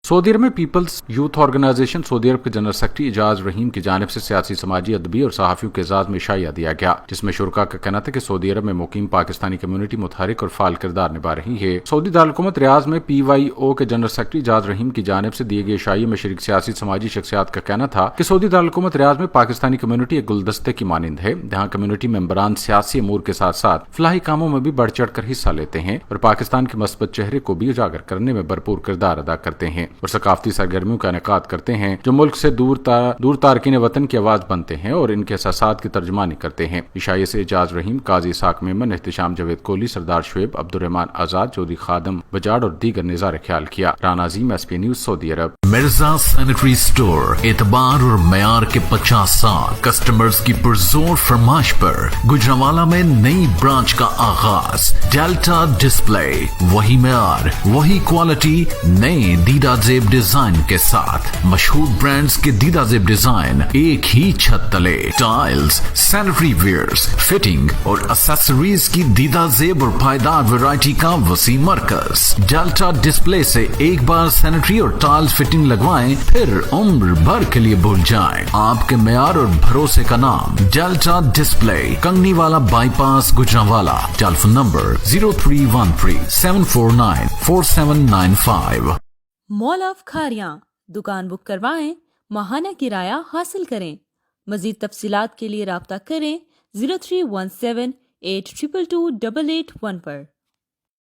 Saudi अरब में peoples youth organisation Saudi अरब के general secretary Ejaz रहीम की जानिब से सियासी, समाजी, अदबी और सहाफ़ियों के एजाज में शाइया दिया गया, जिसमें शुरका का कहना था कि सऊदी अरब में मुकीम पाकिस्तानी कम्युनिटी मुतहरिक और फाल किरदार निभा रही है। सऊदी दारकूमत रियाज में PYO के जनरल सेक्रेटरी एजाज रहीम की जानिब से दिए गए शाइया में शरीक सियासी, समाजी शख्सियात का कहना था कि सऊदी दारकूमत रियाज में पाकिस्तानी कम्युनिटी एक गुलदस्ते की मानिंद है, जहाँ कम्युनिटी मेंबरान सियासी अमूर के साथ साथ फलाही कामों में भी बढ़ चढ़ कर हिस्सा लेते हैं और पाकिस्तान के मस्बत चेहरे को भी उजागर करने में भरपूर किरदार अदा करते हैं और सकाफती सरगर्मियों का इनेकाद करते हैं जो मुल्क से दूर तारकीन वतन की आवाज बनते हैं और इनके एहसासात की तर्जुमानी करते हैं। इशाये से एजाज रहीम, काजी इसाक मेमन, एहतिशाम जावेद कोहली, सरदार शुएब, अब्दुर्रहमान आजाद, चौधरी खादम बजाड़ और दीगर ने इज़हार ख्याल किया। राना अजीम, SP न्यूज़, सऊदी अरब। मिर्जा सैनिटरी स्टोर, एतबार और मयार के 50 साल कस्टमर्स की पुरजोर फरमाइश पर गुजरांवाला में नई ब्रांच का आगाज। डेल्टा डिस्प्ले, वही मयार, वही क्वालिटी, नए दीदा जेब डिजाइन के साथ मशहूर ब्रांड्स के दीदा जेब डिजाइन एक ही छत तले। टाइल्स, सैनिटरी वेयर्स, फिटिंग और एक्सेसरीज की दीदा जेब और पायदार वैरायटी का वसी मरकज। डेल्टा डिस्प्ले से एक बार सैनिटरी और टाइल्स फिटिंग लगवाएं, फिर उम्र भर के लिए भूल जाएं। आपके मयार और भरोसे का नाम डेल्टा डिस्प्ले, कंगनी वाला bypass, Gujranwala. Telephone number 0313 749 4795। Mall of Kharian, दुकान बुक करवाएं, माहाना किराया हासिल करें। मजीद तफसीलात के लिए राब्ता करें 0317 822 881 पर।